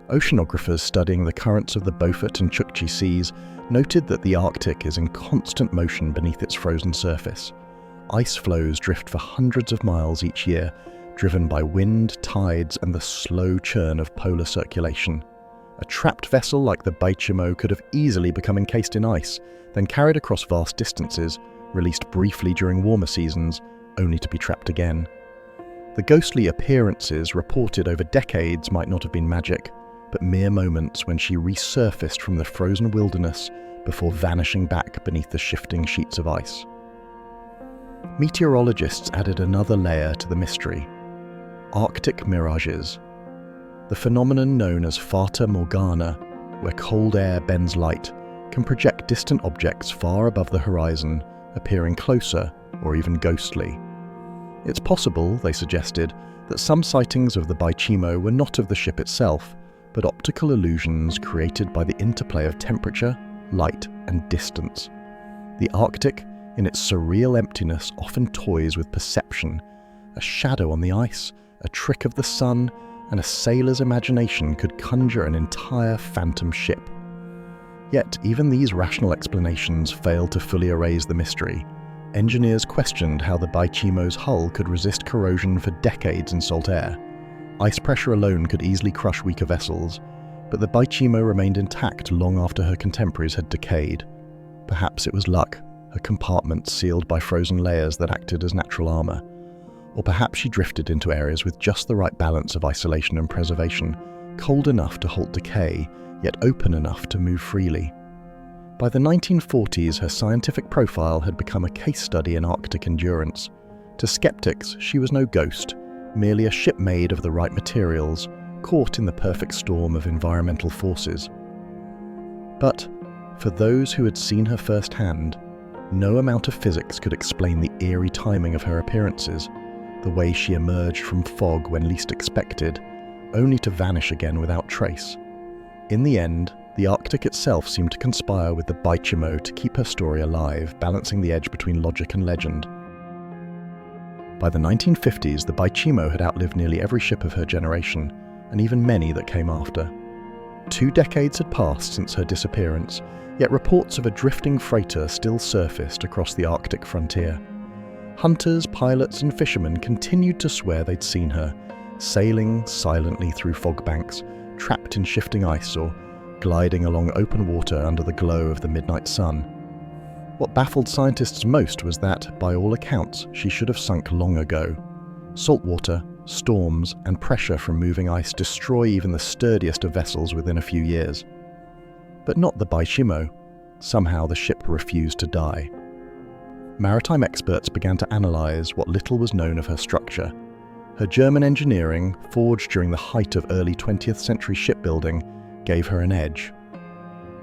Oceanographers studying the currents of the Beaufort and Chukchi seas noted that the Arctic is in constant motion beneath its frozen surface. Ice floes drift for hundreds of miles each year, driven by wind, tides, and the slow churn of polar circulation. A trapped vessel like the Baychimo could have easily become encased in ice, then carried across vast distances, released briefly during warmer seasons, only to be trapped again. The ghostly appearances reported over decades might not have been magic, but mere moments when she resurfaced from the frozen wilderness before vanishing back beneath the shifting sheets of ice. Meteorologists added another layer to the mystery: Arctic mirages. The phenomenon known as Fata Morgana where cold air bends light, can project distant objects far above the horizon, appearing closer or even ghostly. It's possible, they suggested, that some sightings of the Baychimo were not of the ship itself, but optical illusions created by the interplay of temperature, light, and distance. The Arctic, in its surreal emptiness, often toys with perception. A shadow on the ice, a trick of the sun, and a sailor's imagination could conjure an entire phantom ship. Yet, even these rational explanations failed to fully erase the mystery. Engineers questioned how the Baychimo's hull could resist corrosion for decades in salt air. Ice pressure alone could easily crush weaker vessels, but the Baychimo remained intact long after her contemporaries had decayed. Perhaps it was luck, her compartments sealed by frozen layers that acted as natural armor. Or perhaps she drifted into areas with just the right balance of isolation and preservation, cold enough to halt decay, yet open enough to move freely. By the 1940s, her scientific profile had become a case study in Arctic endurance. To skeptics, she was no ghost, merely a ship made of the right materials, caught in the perfect storm of environmental forces. But, for those who had seen her firsthand, no amount of physics could explain the eerie timing of her appearances, the way she emerged from fog when least expected, only to vanish again without trace. In the end, the Arctic itself seemed to conspire with the Baychimo to keep her story alive, balancing the edge between logic and legend. By the 1950s, the Baychimo had outlived nearly every ship of her generation, and even many that came after. 2 decades had passed since her disappearance, yet reports of a drifting freighter still surfaced across the Arctic frontier. Hunters, pilots, and fishermen continued to swear they'd seen her, sailing silently through fog banks, trapped in shifting ice, or gliding along open water under the glow of the midnight sun. What baffled scientists most was that, by all accounts, she should have sunk long ago. Salt water, storms, and pressure from moving ice destroy even the sturdiest of vessels within a few years. But not the Baychimo. Somehow the ship refused to die. Maritime experts began to analyze what little was known of her structure. Her German engineering, forged during the height of early 20th century shipbuilding, gave her an edge.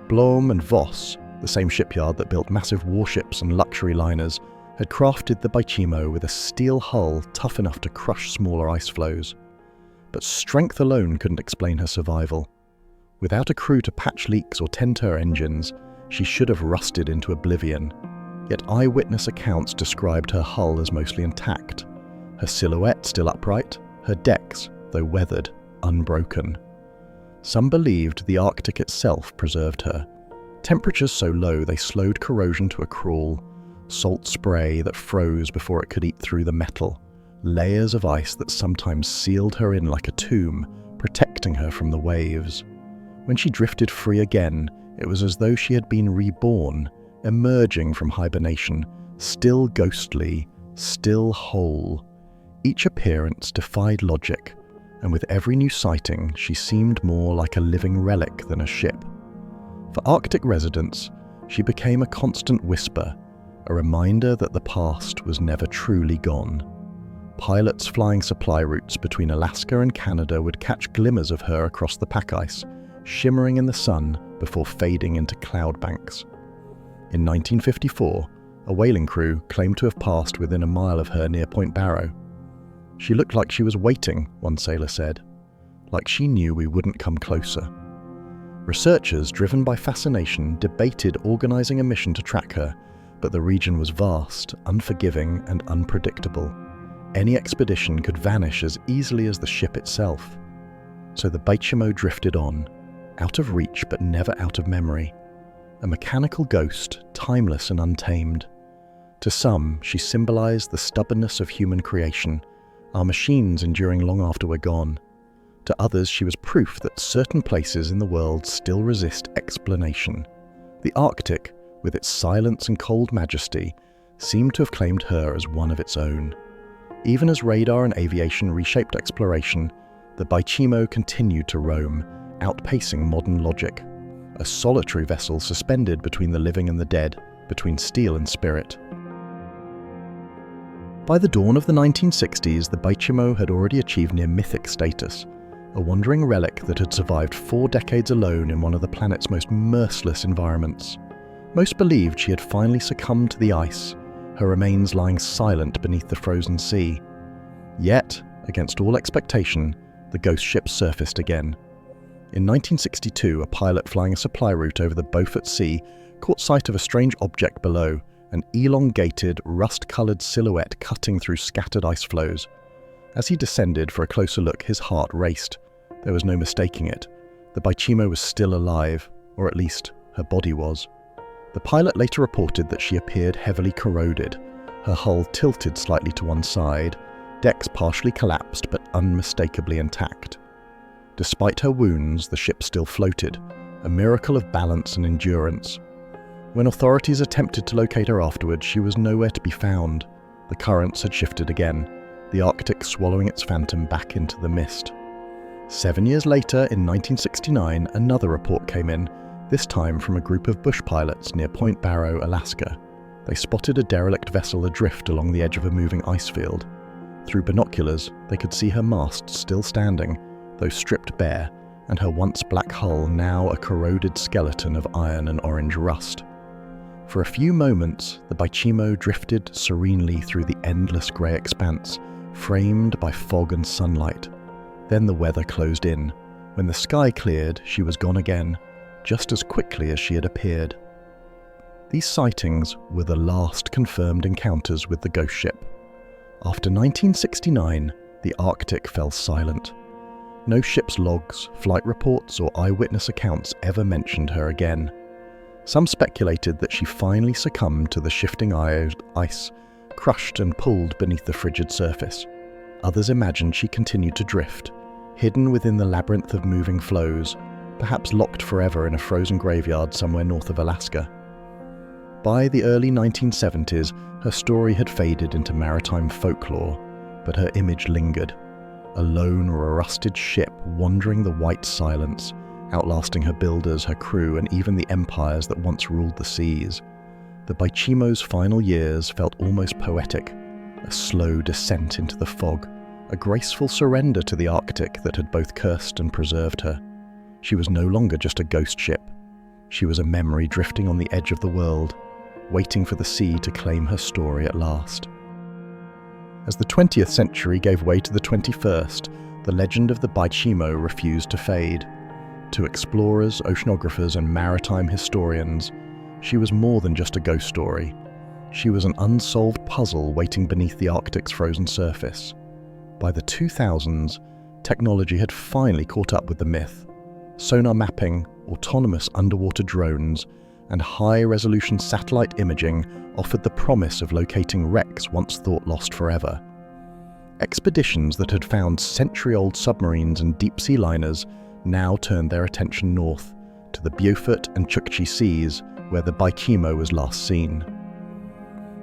Blohm and Voss, the same shipyard that built massive warships and luxury liners, had crafted the Baychimo with a steel hull tough enough to crush smaller ice floes. But strength alone couldn't explain her survival. Without a crew to patch leaks or tend to her engines, she should have rusted into oblivion. Yet eyewitness accounts described her hull as mostly intact, her silhouette still upright, her decks, though weathered, unbroken. Some believed the Arctic itself preserved her. Temperatures so low they slowed corrosion to a crawl, salt spray that froze before it could eat through the metal, layers of ice that sometimes sealed her in like a tomb, protecting her from the waves. When she drifted free again, it was as though she had been reborn, emerging from hibernation, still ghostly, still whole. Each appearance defied logic, and with every new sighting, she seemed more like a living relic than a ship. For Arctic residents, she became a constant whisper, a reminder that the past was never truly gone. Pilots flying supply routes between Alaska and Canada would catch glimmers of her across the pack ice, shimmering in the sun before fading into cloud banks. In 1954, a whaling crew claimed to have passed within a mile of her near Point Barrow. She looked like she was waiting, one sailor said, like she knew we wouldn't come closer. Researchers, driven by fascination, debated organizing a mission to track her, but the region was vast, unforgiving, and unpredictable. Any expedition could vanish as easily as the ship itself. So the Baychimo drifted on, out of reach but never out of memory. A mechanical ghost, timeless and untamed. To some, she symbolized the stubbornness of human creation, our machines enduring long after we're gone. To others, she was proof that certain places in the world still resist explanation. The Arctic, with its silence and cold majesty, seemed to have claimed her as one of its own. Even as radar and aviation reshaped exploration, the Baychimo continued to roam, outpacing modern logic. A solitary vessel suspended between the living and the dead, between steel and spirit. By the dawn of the 1960s, the Baychimo had already achieved near mythic status, a wandering relic that had survived 4 decades alone in one of the planet's most merciless environments. Most believed she had finally succumbed to the ice, her remains lying silent beneath the frozen sea. Yet, against all expectation, the ghost ship surfaced again. In 1962, a pilot flying a supply route over the Beaufort Sea caught sight of a strange object below, an elongated, rust-coloured silhouette cutting through scattered ice floes. As he descended for a closer look, his heart raced. There was no mistaking it. The Baychimo was still alive, or at least her body was. The pilot later reported that she appeared heavily corroded, her hull tilted slightly to one side, decks partially collapsed but unmistakably intact. Despite her wounds, the ship still floated, a miracle of balance and endurance. When authorities attempted to locate her afterwards, she was nowhere to be found. The currents had shifted again, the Arctic swallowing its phantom back into the mist. 7 years later, in 1969, another report came in, this time from a group of bush pilots near Point Barrow, Alaska. They spotted a derelict vessel adrift along the edge of a moving ice field. Through binoculars, they could see her mast still standing, though stripped bare, and her once black hull now a corroded skeleton of iron and orange rust. For a few moments, the Baychimo drifted serenely through the endless grey expanse, framed by fog and sunlight. Then the weather closed in. When the sky cleared, she was gone again, just as quickly as she had appeared. These sightings were the last confirmed encounters with the ghost ship. After 1969, the Arctic fell silent. No ship's logs, flight reports, or eyewitness accounts ever mentioned her again. Some speculated that she finally succumbed to the shifting ice, crushed and pulled beneath the frigid surface. Others imagined she continued to drift, hidden within the labyrinth of moving floes, perhaps locked forever in a frozen graveyard somewhere north of Alaska. By the early 1970s, her story had faded into maritime folklore, but her image lingered. A lone, rusted ship wandering the white silence, outlasting her builders, her crew, and even the empires that once ruled the seas. The Baychimo's final years felt almost poetic, a slow descent into the fog, a graceful surrender to the Arctic that had both cursed and preserved her. She was no longer just a ghost ship. She was a memory drifting on the edge of the world, waiting for the sea to claim her story at last. As the 20th century gave way to the 21st, the legend of the Baychimo refused to fade. To explorers, oceanographers, and maritime historians, she was more than just a ghost story. She was an unsolved puzzle waiting beneath the Arctic's frozen surface. By the 2000s, technology had finally caught up with the myth. Sonar mapping, autonomous underwater drones, and high-resolution satellite imaging offered the promise of locating wrecks once thought lost forever. Expeditions that had found century-old submarines and deep-sea liners now turned their attention north, to the Beaufort and Chukchi Seas, where the Baychimo was last seen.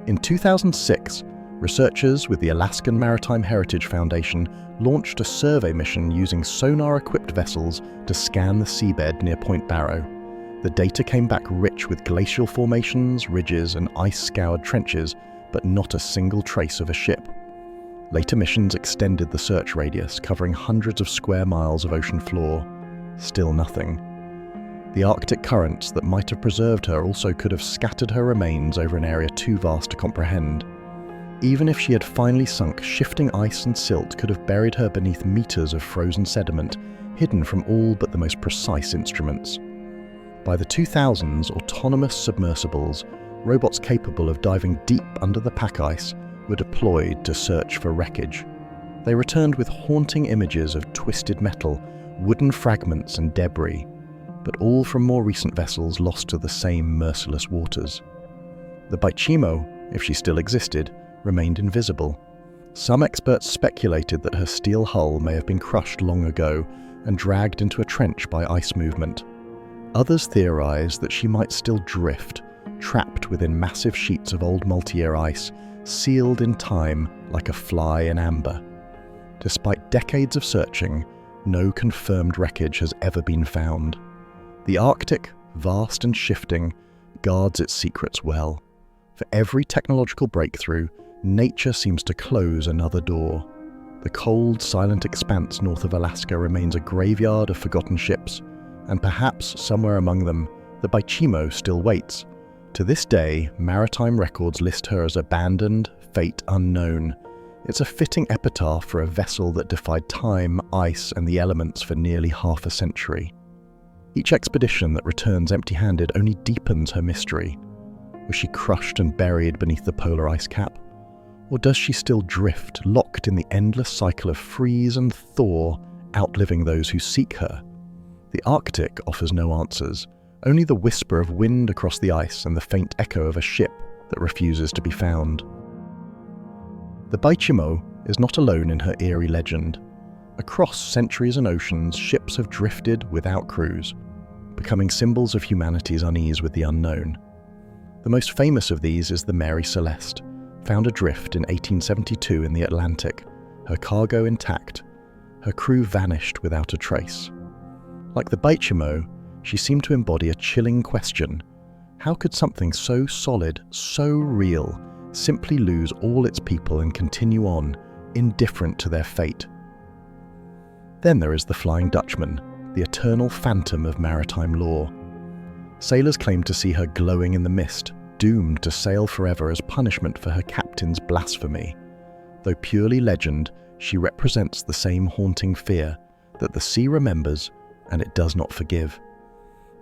In 2006, researchers with the Alaskan Maritime Heritage Foundation launched a survey mission using sonar-equipped vessels to scan the seabed near Point Barrow. The data came back rich with glacial formations, ridges, and ice-scoured trenches, but not a single trace of a ship. Later missions extended the search radius, covering hundreds of square miles of ocean floor. Still nothing. The Arctic currents that might have preserved her also could have scattered her remains over an area too vast to comprehend. Even if she had finally sunk, shifting ice and silt could have buried her beneath meters of frozen sediment, hidden from all but the most precise instruments. By the 2000s, autonomous submersibles, robots capable of diving deep under the pack ice, were deployed to search for wreckage. They returned with haunting images of twisted metal, wooden fragments and debris, but all from more recent vessels lost to the same merciless waters. The Baychimo, if she still existed, remained invisible. Some experts speculated that her steel hull may have been crushed long ago and dragged into a trench by ice movement. Others theorized that she might still drift, trapped within massive sheets of old multi-year ice, sealed in time like a fly in amber. Despite decades of searching, no confirmed wreckage has ever been found. The Arctic, vast and shifting, guards its secrets well. For every technological breakthrough, nature seems to close another door. The cold, silent expanse north of Alaska remains a graveyard of forgotten ships, and perhaps somewhere among them, the Baychimo still waits. To this day, maritime records list her as abandoned, fate unknown. It's a fitting epitaph for a vessel that defied time, ice, and the elements for nearly half a century. Each expedition that returns empty-handed only deepens her mystery. Was she crushed and buried beneath the polar ice cap? Or does she still drift, locked in the endless cycle of freeze and thaw, outliving those who seek her? The Arctic offers no answers, only the whisper of wind across the ice and the faint echo of a ship that refuses to be found. The Baychimo is not alone in her eerie legend. Across centuries and oceans, ships have drifted without crews, becoming symbols of humanity's unease with the unknown. The most famous of these is the Mary Celeste, found adrift in 1872 in the Atlantic, her cargo intact, her crew vanished without a trace. Like the Baychimo, she seemed to embody a chilling question. How could something so solid, so real, simply lose all its people and continue on, indifferent to their fate? Then there is the Flying Dutchman, the eternal phantom of maritime lore. Sailors claim to see her glowing in the mist, doomed to sail forever as punishment for her captain's blasphemy. Though purely legend, she represents the same haunting fear that the sea remembers and it does not forgive.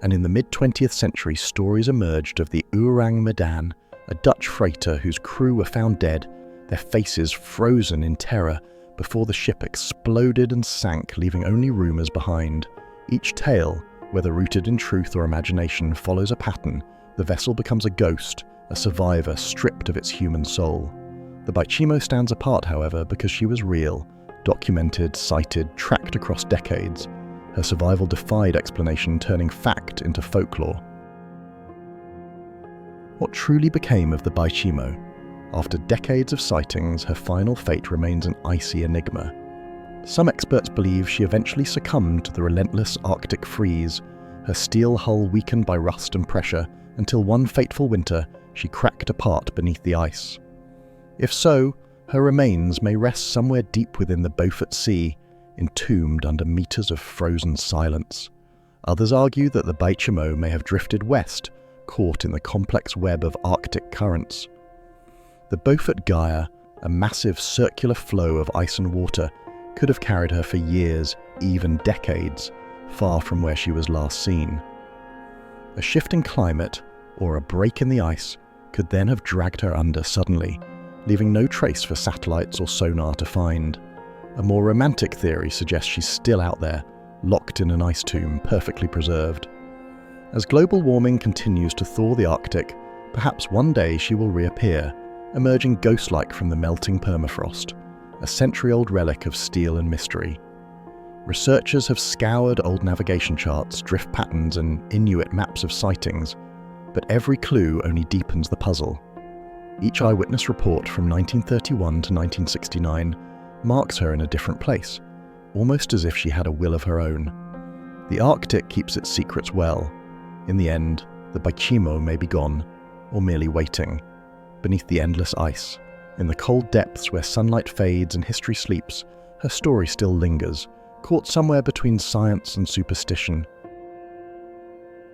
And in the mid-20th century, stories emerged of the Orang Medan, a Dutch freighter whose crew were found dead, their faces frozen in terror before the ship exploded and sank, leaving only rumours behind. Each tale, whether rooted in truth or imagination, follows a pattern. The vessel becomes a ghost, a survivor stripped of its human soul. The Baychimo stands apart, however, because she was real, documented, cited, tracked across decades. Her survival defied explanation, turning fact into folklore. What truly became of the Baychimo? After decades of sightings, her final fate remains an icy enigma. Some experts believe she eventually succumbed to the relentless Arctic freeze, her steel hull weakened by rust and pressure, until one fateful winter she cracked apart beneath the ice. If so, her remains may rest somewhere deep within the Beaufort Sea, entombed under meters of frozen silence. Others argue that the Baychimo may have drifted west, caught in the complex web of Arctic currents. The Beaufort Gyre, a massive circular flow of ice and water, could have carried her for years, even decades, far from where she was last seen. A shifting climate, or a break in the ice, could then have dragged her under suddenly, leaving no trace for satellites or sonar to find. A more romantic theory suggests she's still out there, locked in an ice tomb, perfectly preserved. As global warming continues to thaw the Arctic, perhaps one day she will reappear, emerging ghost-like from the melting permafrost, a century-old relic of steel and mystery. Researchers have scoured old navigation charts, drift patterns, and Inuit maps of sightings, but every clue only deepens the puzzle. Each eyewitness report from 1931 to 1969 marks her in a different place, almost as if she had a will of her own. The Arctic keeps its secrets well. In the end, the Baychimo may be gone, or merely waiting, beneath the endless ice. In the cold depths where sunlight fades and history sleeps, her story still lingers, caught somewhere between science and superstition.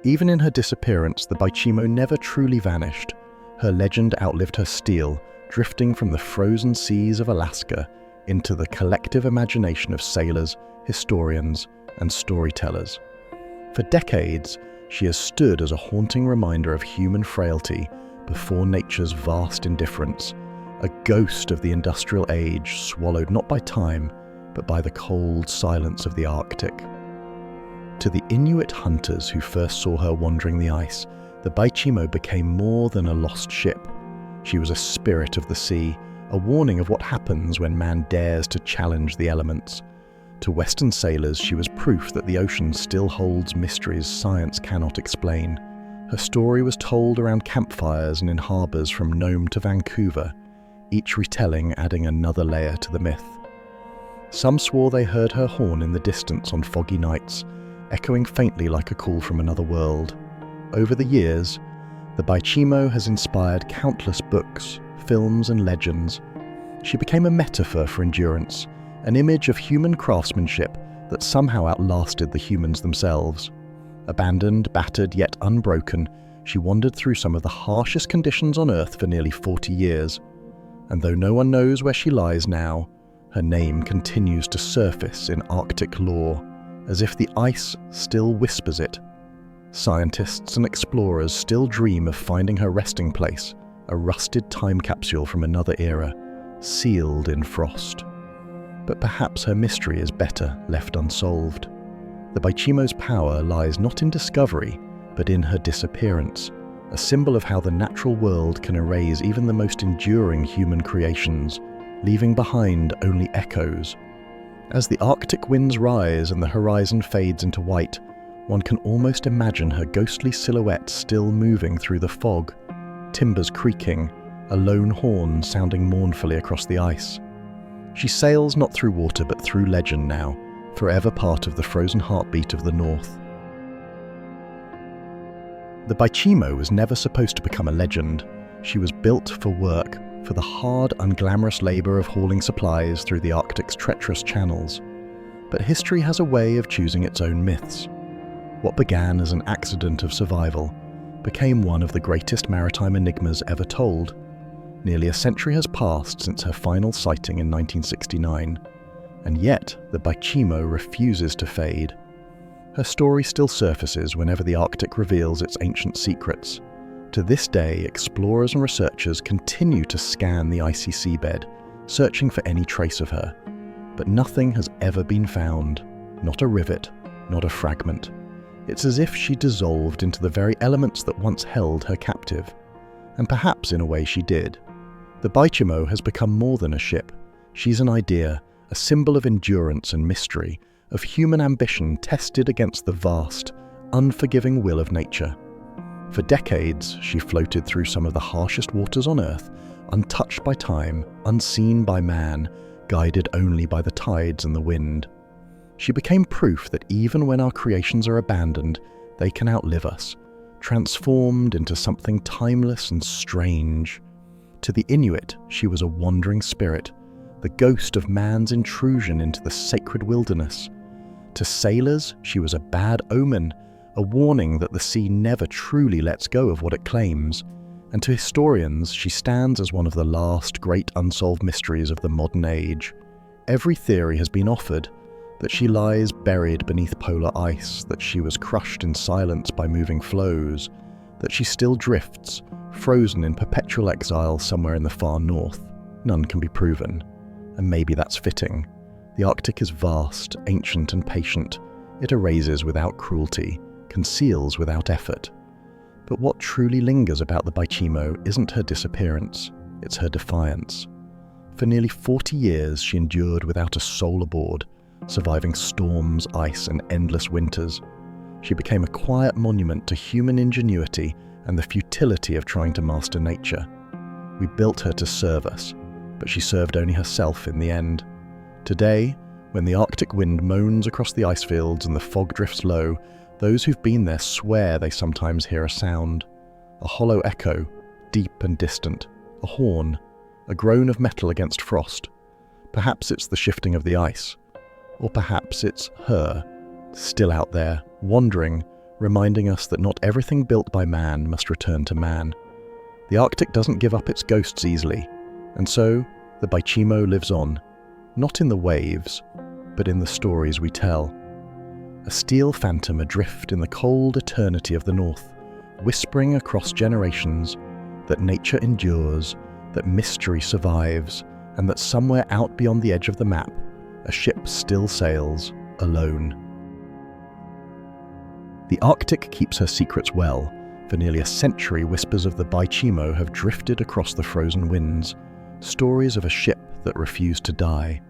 Even in her disappearance, the Baychimo never truly vanished. Her legend outlived her steel, drifting from the frozen seas of Alaska into the collective imagination of sailors, historians, and storytellers. For decades, she has stood as a haunting reminder of human frailty before nature's vast indifference, a ghost of the industrial age swallowed not by time, but by the cold silence of the Arctic. To the Inuit hunters who first saw her wandering the ice, the Baychimo became more than a lost ship. She was a spirit of the sea, a warning of what happens when man dares to challenge the elements. To Western sailors, she was proof that the ocean still holds mysteries science cannot explain. Her story was told around campfires and in harbours from Nome to Vancouver, each retelling adding another layer to the myth. Some swore they heard her horn in the distance on foggy nights, echoing faintly like a call from another world. Over the years, the Baychimo has inspired countless books, films and legends. She became a metaphor for endurance, an image of human craftsmanship that somehow outlasted the humans themselves. Abandoned, battered, yet unbroken, she wandered through some of the harshest conditions on Earth for nearly 40 years. And though no one knows where she lies now, her name continues to surface in Arctic lore, as if the ice still whispers it. Scientists and explorers still dream of finding her resting place, a rusted time capsule from another era, sealed in frost. But perhaps her mystery is better left unsolved. The Baychimo's power lies not in discovery, but in her disappearance, a symbol of how the natural world can erase even the most enduring human creations, leaving behind only echoes. As the Arctic winds rise and the horizon fades into white, one can almost imagine her ghostly silhouette still moving through the fog, timbers creaking, a lone horn sounding mournfully across the ice. She sails not through water but through legend now, forever part of the frozen heartbeat of the North. The Baychimo was never supposed to become a legend. She was built for work, for the hard, unglamorous labour of hauling supplies through the Arctic's treacherous channels. But history has a way of choosing its own myths. What began as an accident of survival became one of the greatest maritime enigmas ever told. Nearly a century has passed since her final sighting in 1969, and yet the Baychimo refuses to fade. Her story still surfaces whenever the Arctic reveals its ancient secrets. To this day, explorers and researchers continue to scan the icy seabed, searching for any trace of her. But nothing has ever been found. Not a rivet, not a fragment. It's as if she dissolved into the very elements that once held her captive. And perhaps in a way she did. The Baychimo has become more than a ship. She's an idea, a symbol of endurance and mystery, of human ambition tested against the vast, unforgiving will of nature. For decades, she floated through some of the harshest waters on Earth, untouched by time, unseen by man, guided only by the tides and the wind. She became proof that even when our creations are abandoned, they can outlive us, transformed into something timeless and strange. To the Inuit, she was a wandering spirit, the ghost of man's intrusion into the sacred wilderness. To sailors, she was a bad omen, a warning that the sea never truly lets go of what it claims. And to historians, she stands as one of the last great unsolved mysteries of the modern age. Every theory has been offered, that she lies buried beneath polar ice, that she was crushed in silence by moving floes, that she still drifts, frozen in perpetual exile somewhere in the far north. None can be proven, and maybe that's fitting. The Arctic is vast, ancient and patient. It erases without cruelty, conceals without effort. But what truly lingers about the Baychimo isn't her disappearance, it's her defiance. For nearly 40 years she endured without a soul aboard, surviving storms, ice and endless winters. She became a quiet monument to human ingenuity and the futility of trying to master nature. We built her to serve us, but she served only herself in the end. Today, when the Arctic wind moans across the ice fields and the fog drifts low, those who've been there swear they sometimes hear a sound. A hollow echo, deep and distant. A horn. A groan of metal against frost. Perhaps it's the shifting of the ice. Or perhaps it's her, still out there, wandering, reminding us that not everything built by man must return to man. The Arctic doesn't give up its ghosts easily, and so the Baychimo lives on. Not in the waves, but in the stories we tell. A steel phantom adrift in the cold eternity of the North, whispering across generations that nature endures, that mystery survives, and that somewhere out beyond the edge of the map, a ship still sails, alone. The Arctic keeps her secrets well. For nearly a century, whispers of the Baychimo have drifted across the frozen winds, stories of a ship that refused to die.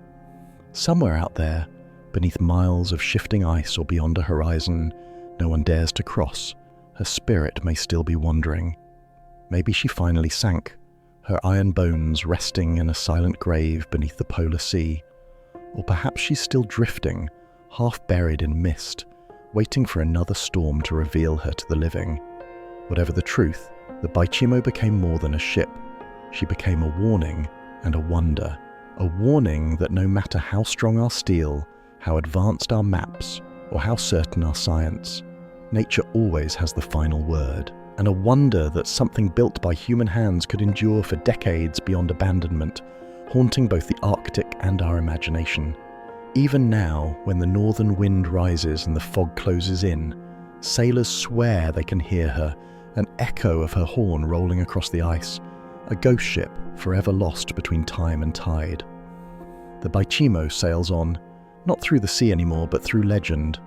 Somewhere out there, beneath miles of shifting ice or beyond a horizon no one dares to cross, her spirit may still be wandering. Maybe she finally sank, her iron bones resting in a silent grave beneath the polar sea. Or perhaps she's still drifting, half buried in mist, waiting for another storm to reveal her to the living. Whatever the truth, the Baychimo became more than a ship. She became a warning and a wonder, A warning that no matter how strong our steel, how advanced our maps, or how certain our science, nature always has the final word. And a wonder that something built by human hands could endure for decades beyond abandonment, haunting both the Arctic and our imagination. Even now, when the northern wind rises and the fog closes in, sailors swear they can hear her, an echo of her horn rolling across the ice, a ghost ship forever lost between time and tide. The Baychimo sails on, not through the sea anymore, but through legend,